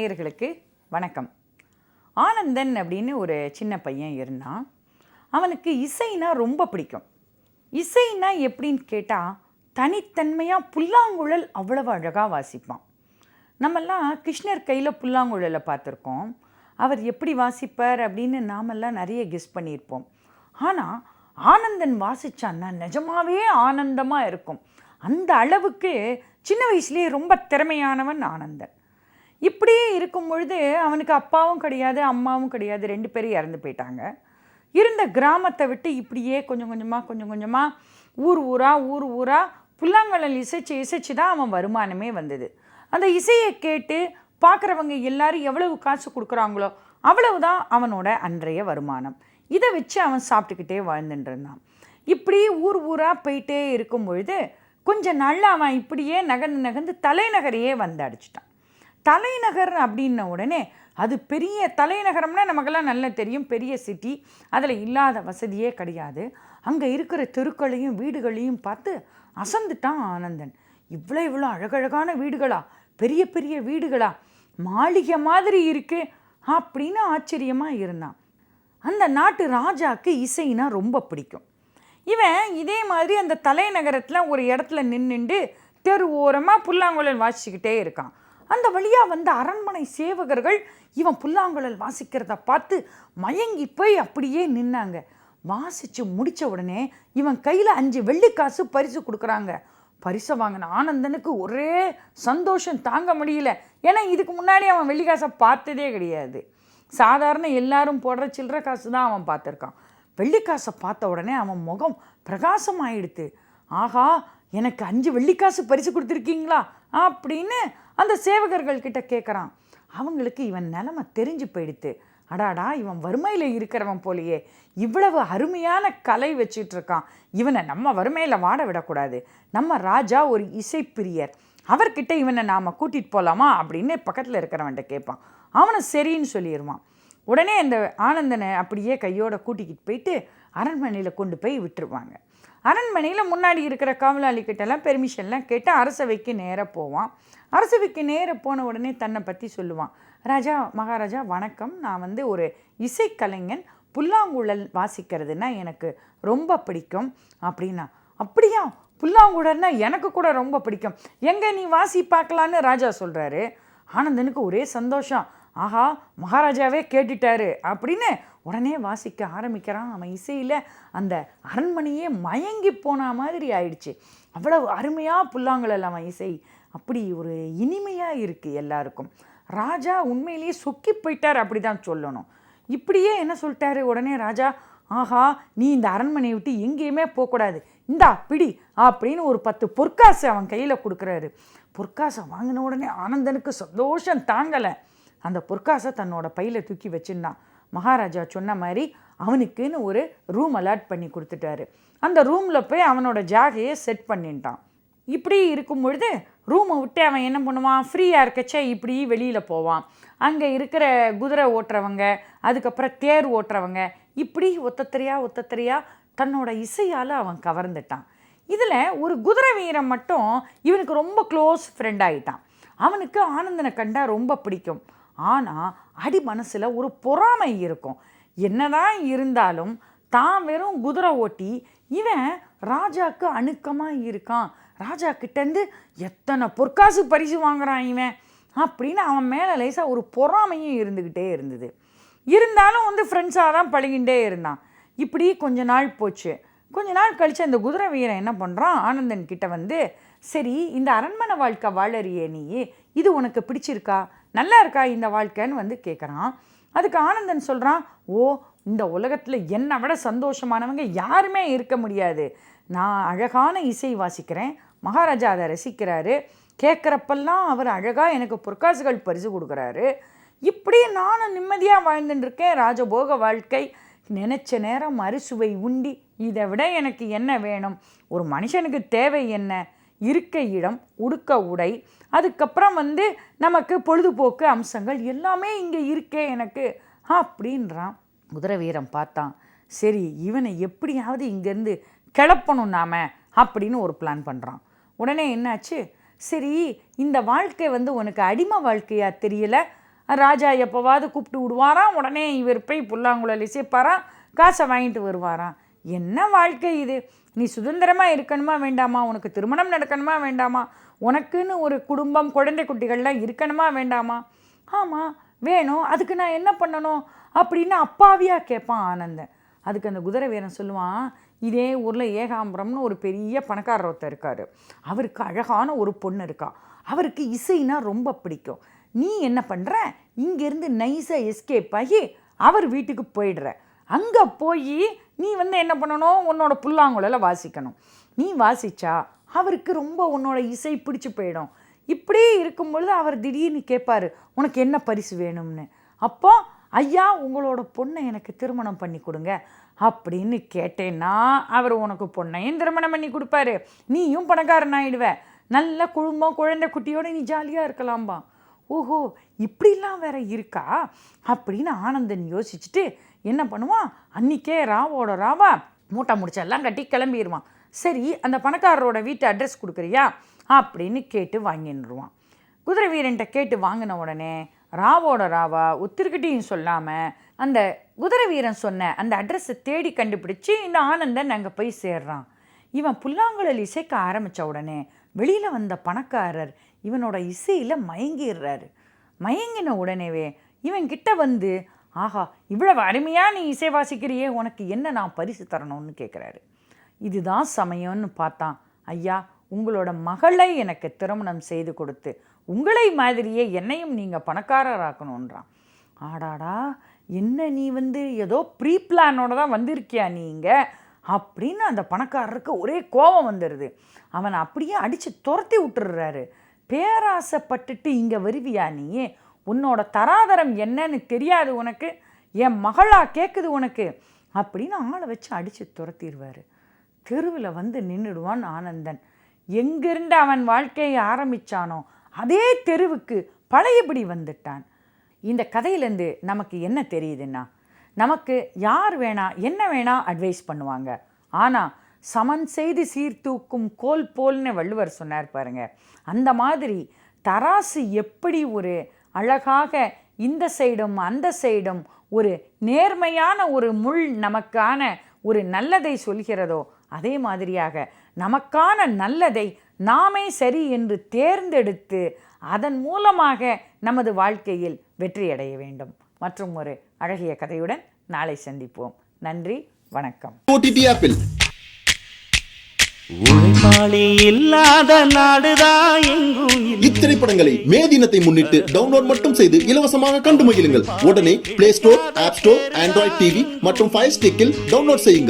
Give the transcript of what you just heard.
நேயர்களுக்கு வணக்கம். ஆனந்தன் அப்படின்னு ஒரு சின்ன பையன் இருந்தான். அவனுக்கு இசைனா ரொம்ப பிடிக்கும். இசைனா எப்படின்னு கேட்டால், தனித்தன்மையாக புல்லாங்குழல் அவ்வளவு அழகாக வாசிப்பான். நம்மெல்லாம் கிருஷ்ணர் கையில் புல்லாங்குழலை பார்த்துருக்கோம். அவர் எப்படி வாசிப்பார் அப்படின்னு நாமெல்லாம் நிறைய கெஸ் பண்ணியிருப்போம். ஆனால் ஆனந்தன் வாசித்தான்னா நிஜமாகவே ஆனந்தமாக இருக்கும். அந்த அளவுக்கு சின்ன வயசுலேயே ரொம்ப திறமையானவன் ஆனந்தன். இப்படியே இருக்கும் பொழுது அவனுக்கு அப்பாவும் கிடையாது, அம்மாவும் கிடையாது, 2 பேரும் இறந்து போயிட்டாங்க. இருந்த கிராமத்தை விட்டு இப்படியே கொஞ்சம் கொஞ்சமாக ஊர் ஊராக புல்லாங்குழல் இசைச்சு தான் அவன் வருமானமே வந்தது. அந்த இசையை கேட்டு பார்க்குறவங்க எல்லாரும் எவ்வளவு காசு கொடுக்குறாங்களோ அவ்வளவுதான் அவனோட அன்றைய வருமானம். இதை வச்சு அவன் சாப்பிட்டுக்கிட்டே வாழ்ந்துட்டு இருந்தான். இப்படி ஊராக போயிட்டே இருக்கும் பொழுது கொஞ்ச நாளில் அவன் இப்படியே நகர்ந்து தலைநகரையே வந்து அடிச்சிட்டான். தலைநகர் அப்படின்ன உடனே அது பெரிய தலைநகரம்னா நமக்கெல்லாம் நல்லா தெரியும், பெரிய சிட்டி. அதில் இல்லாத வசதியே கிடையாது. அங்கே இருக்கிற தெருக்களையும் வீடுகளையும் பார்த்து அசந்துட்டான் ஆனந்தன். இவ்வளோ அழகழகான வீடுகளா, பெரிய பெரிய வீடுகளா, மாளிகை மாதிரி இருக்கு அப்படின்னு ஆச்சரியமாக இருந்தான். அந்த நாட்டு ராஜாவுக்கு இசைனா ரொம்ப பிடிக்கும். இவன் இதே மாதிரி அந்த தலைநகரத்தில் ஒரு இடத்துல நின்றுண்டு தெரு ஓரமாக புல்லாங்குழல் வாசிச்சுக்கிட்டே இருக்கான். அந்த வழியாக வந்த அரண்மனை சேவகர்கள் இவன் புல்லாங்குழல் வாசிக்கிறத பார்த்து மயங்கி போய் அப்படியே நின்னாங்க. வாசித்து முடித்த உடனே இவன் கையில் 5 வெள்ளிக்காசு பரிசு கொடுக்குறாங்க. பரிசை வாங்கின ஆனந்தனுக்கு ஒரே சந்தோஷம் தாங்க முடியல. ஏன்னா இதுக்கு முன்னாடி அவன் வெள்ளிக்காசை பார்த்ததே கிடையாது. சாதாரண எல்லாரும் போடுற சில்லற காசு தான் அவன் பார்த்துருக்கான். வெள்ளிக்காசை பார்த்த உடனே அவன் முகம் பிரகாசமாயிடுத்து. ஆஹா, எனக்கு 5 வெள்ளிக்காசு பரிசு கொடுத்துருக்கீங்களா அப்படின்னு அந்த சேவகர்கள் கிட்ட கேட்குறான். அவங்களுக்கு இவன் நிலைமை தெரிஞ்சு போயிடுத்து. அடாடா, இவன் வறுமையில் இருக்கிறவன் போலையே, இவ்வளவு அருமையான கலை வச்சிட்டு இருக்கான், இவனை நம்ம வறுமையில் வாட விடக்கூடாது. நம்ம ராஜா ஒரு இசைப்பிரியர், அவர்கிட்ட இவனை நாம் கூட்டிகிட்டு போகலாமா அப்படின்னு பக்கத்தில் இருக்கிறவன்கிட்ட கேட்பான். அவனை சரின்னு சொல்லிடுவான். உடனே அந்த ஆனந்தனை அப்படியே கையோட கூட்டிக்கிட்டு போயிட்டு அரண்மனையில் கொண்டு போய் விட்டுருவாங்க. அரண்மனையில் முன்னாடி இருக்கிற காவலாளிக்கிட்டெல்லாம் பெர்மிஷன்லாம் கேட்டு அரசவைக்கு நேராக போவான். அரசவைக்கு நேராக போன உடனே தன்னை பற்றி சொல்லுவான். ராஜா, மகாராஜா வணக்கம், நான் ஒரு இசைக்கலைஞன், புல்லாங்குழல் வாசிக்கிறதுனா எனக்கு ரொம்ப பிடிக்கும் அப்படின்னா. அப்படியா, புல்லாங்குழல்னா எனக்கு கூட ரொம்ப பிடிக்கும், எங்கே நீ வாசி பார்க்கலான்னு ராஜா சொல்கிறாரு. ஆனந்தனுக்கு ஒரே சந்தோஷம். ஆஹா, மகாராஜாவே கேட்டுட்டாரு அப்படின்னு உடனே வாசிக்க ஆரம்பிக்கிறான். அவன் இசையில் அந்த அரண்மனையே மயங்கி போன மாதிரி ஆயிடுச்சு. அவ்வளவு அருமையாக புல்லாங்குழல் அவன் இசை அப்படி ஒரு இனிமையாக இருக்குது எல்லாருக்கும். ராஜா உண்மையிலேயே சொக்கி போயிட்டார் அப்படி தான் சொல்லணும். இப்படியே என்ன சொல்லிட்டாரு உடனே ராஜா, ஆஹா, நீ இந்த அரண்மனையை விட்டு எங்கேயுமே போகக்கூடாது, இந்தா பிடி அப்படின்னு ஒரு 10 பொற்காசு அவன் கையில் கொடுக்குறாரு. பொற்காசை வாங்கின உடனே ஆனந்தனுக்கு சந்தோஷம் தாங்கலை. அந்த பொற்காசை தன்னோட பையில் தூக்கி வச்சுருந்தான். மகாராஜா சொன்ன மாதிரி அவனுக்குன்னு ஒரு ரூம் அலாட் பண்ணி கொடுத்துட்டாரு. அந்த ரூமில் போய் அவனோட ஜாகையை செட் பண்ணிட்டான். இப்படி இருக்கும் பொழுது ரூமை விட்டு அவன் என்ன பண்ணுவான், ஃப்ரீயாக இருக்கச்சே இப்படி வெளியில் போவான். அங்கே இருக்கிற குதிரை ஓட்டுறவங்க, அதுக்கப்புறம் தேர் ஓட்டுறவங்க, இப்படி ஒத்தத்தரியா தன்னோட இசையால் அவன் கவர்ந்துட்டான். இதில் ஒரு குதிரை வீரன் மட்டும் இவனுக்கு ரொம்ப க்ளோஸ் ஃப்ரெண்ட் ஆகிட்டான். அவனுக்கு ஆனந்தனை கண்டா ரொம்ப பிடிக்கும். ஆனால் அடி மனசில் ஒரு பொறாமை இருக்கும். என்னதான் இருந்தாலும் தான் வெறும் குதிரை ஓட்டி இவன் ராஜாவுக்கு அணுக்கமாக இருக்கான், ராஜா கிட்டேருந்து எத்தனை பொற்காசு பரிசு வாங்குறான் இவன் அப்படின்னு அவன் மேலே லேசாக ஒரு பொறாமையும் இருந்துக்கிட்டே இருந்தது. இருந்தாலும் ஃப்ரெண்ட்ஸாக தான் பழகிண்டே இருந்தான். இப்படி கொஞ்ச நாள் போச்சு. கொஞ்ச நாள் கழித்து அந்த குதிரை வீரன் என்ன பண்ணுறான், ஆனந்தன் கிட்ட சரி, இந்த அரண்மனை வாழ்க்கை வாழறியே நீ, இது உனக்கு பிடிச்சிருக்கா, நல்லா இருக்கா இந்த வாழ்க்கைன்னு கேட்குறான். அதுக்கு ஆனந்தன் சொல்கிறான், ஓ, இந்த உலகத்தில் என்னை விட சந்தோஷமானவங்க யாருமே இருக்க முடியாது. நான் அழகான இசை வாசிக்கிறேன், மகாராஜா அதை ரசிக்கிறாரு, கேட்குறப்பெல்லாம் அவர் அழகாக எனக்கு பொற்காசுகள் பரிசு கொடுக்குறாரு, இப்படி நானும் நிம்மதியாக வாழ்ந்துட்டுருக்கேன், ராஜபோக வாழ்க்கை, நினச்ச நேரம் அறுசுவை உண்டி, இதை விட எனக்கு என்ன வேணும்? ஒரு மனுஷனுக்கு தேவை என்ன? இருக்க இடம், உடுக்க உடை, அதுக்கப்புறம் நமக்கு பொழுதுபோக்கு அம்சங்கள் எல்லாமே இங்கே இருக்கே எனக்கு அப்படின்றான். குதிரை வீரன் பார்த்தான். சரி, இவனை எப்படியாவது இங்கேருந்து கிளப்பணும் நாம அப்படின்னு ஒரு பிளான் பண்ணுறான். உடனே என்னாச்சு, சரி இந்த வாழ்க்கை உனக்கு அடிமை வாழ்க்கையாக தெரியல, ராஜா எப்போவாவது கூப்பிட்டு விடுவாராம், உடனே இவர் போய் புல்லாங்குழல் இசைப்பாராம், காசை வாங்கிட்டு வருவாராம். என்ன வாழ்க்கை இது? நீ சுதந்திரமாக இருக்கணுமா வேண்டாமா? உனக்கு திருமணம் நடக்கணுமா வேண்டாமா? உனக்குன்னு ஒரு குடும்பம் குழந்தை குட்டிகள்லாம் இருக்கணுமா வேண்டாமா? ஆமாம் வேணும். அதுக்கு நான் என்ன பண்ணணும் அப்படின்னு அப்பாவியாக கேட்பான் ஆனந்தன். அதுக்கு அந்த குதிரை வீரன் சொல்லுவான், இதே ஊரில் ஏகாம்பரம்னு ஒரு பெரிய பணக்காரர் ஒருத்தர் இருக்கார். அவருக்கு அழகான ஒரு பொண்ணு இருக்கா. அவருக்கு இசைனா ரொம்ப பிடிக்கும். நீ என்ன பண்ணுற, இங்கேருந்து நைஸாக எஸ்கேப் ஆகி அவர் வீட்டுக்கு போயிடுற. அங்கே போய் நீ என்ன பண்ணணும், உன்னோட புல்லாங்குழலை வாசிக்கணும். நீ வாசித்தா அவருக்கு ரொம்ப உன்னோட இசை பிடிச்சி போயிடும். இப்படி இருக்கும்பொழுது அவர் திடீர்னு கேட்பார், உனக்கு என்ன பரிசு வேணும்னு. அப்போ ஐயா உங்களோட பொண்ணை எனக்கு திருமணம் பண்ணி கொடுங்க அப்படின்னு கேட்டேன்னா அவர் உனக்கு பொண்ணையும் திருமணம் பண்ணி கொடுப்பாரு. நீயும் பணக்காரன் ஆகிடுவ. நல்ல குடும்பம் குழந்தை குட்டியோடு நீ ஜாலியாக இருக்கலாம்பா. ஓஹோ இப்படிலாம் வேற இருக்கா அப்படின்னு ஆனந்தன் யோசிச்சுட்டு என்ன பண்ணுவான், அன்றைக்கே ராவோட ராவா மூட்டை முடிச்செல்லாம் கட்டி கிளம்பிடுவான். சரி அந்த பணக்காரரோட வீட்டு அட்ரஸ் கொடுக்குறியா அப்படின்னு கேட்டு வாங்கிடுவான். குதிரை வீரன்ட்ட கேட்டு வாங்கின உடனே ராவோட ராவா ஒத்திருக்கிட்டையும் சொல்லாமல் அந்த குதிரை வீரன் சொன்ன அந்த அட்ரஸை தேடி கண்டுபிடிச்சி இந்த ஆனந்தன் அங்கே போய் சேர்றான். இவன் புல்லாங்குழல் இசைக்க ஆரம்பித்த உடனே வெளியில் வந்த பணக்காரர் இவனோட இசையில் மயங்கிடுறாரு. மயங்கின உடனேவே இவன் கிட்ட வந்து, ஆஹா இவ்வளவு அருமையாக நீ இசை வாசிக்கிறியே, உனக்கு என்ன நான் பரிசு தரணும்னு கேட்குறாரு. இதுதான் சமயம்னு பார்த்தான். ஐயா உங்களோட மகளை எனக்கு திருமணம் செய்து கொடுத்து உங்களை மாதிரியே என்னையும் நீங்கள் பணக்காரராக்கணுன்றான். ஆடாடா என்ன நீ ஏதோ ப்ரீ பிளானோட தான் வந்திருக்கியா நீங்கள் அப்படின்னு அந்த பணக்காரருக்கு ஒரே கோபம் வந்துடுது. அவனை அப்படியே அடித்து துரத்தி விட்டுடுறாரு. பேராசைப்பட்டுட்டு இங்கே வருவியா நீ? உன்னோட தராதரம் என்னன்னு தெரியாது உனக்கு? என் மகளா கேட்குது உனக்கு அப்படின்னு ஆளை வச்சு அடித்து துரத்திடுவார். தெருவில் நின்றுடுவான் ஆனந்தன். எங்கிருந்து அவன் வாழ்க்கையை ஆரம்பித்தானோ அதே தெருவுக்கு பழையபடி வந்துட்டான். இந்த கதையிலேருந்து நமக்கு என்ன தெரியுதுன்னா, நமக்கு யார் வேணா என்ன வேணா அட்வைஸ் பண்ணுவாங்க. ஆனால் சமன் செய்து சீர்தூக்கும் கோல் போல்னு வள்ளுவர் சொன்னார் பாருங்க. அந்த மாதிரி தராசு எப்படி ஒரு அழகாக இந்த சைடும் அந்த சைடும் ஒரு நேர்மையான ஒரு முள் நமக்கான ஒரு நல்லதை சொல்கிறதோ, அதே மாதிரியாக நமக்கான நல்லதை நாமே சரி என்று தேர்ந்தெடுத்து அதன் மூலமாக நமது வாழ்க்கையில் வெற்றியடைய வேண்டும். மற்றும் ஒரு அழகிய கதையுடன் நாளை சந்திப்போம். நன்றி, வணக்கம். உழைப்பாளி இல்லாத நாடுதான் எங்கும். இத்திரைப்படங்களை மே தினத்தை முன்னிட்டு டவுன்லோட் மட்டும் செய்து இலவசமாக கண்டு மகிழுங்கள். உடனே Play Store, App Store, Android TV மற்றும் ஃபயர் ஸ்டிக்கில் டவுன்லோட் செய்யுங்கள்.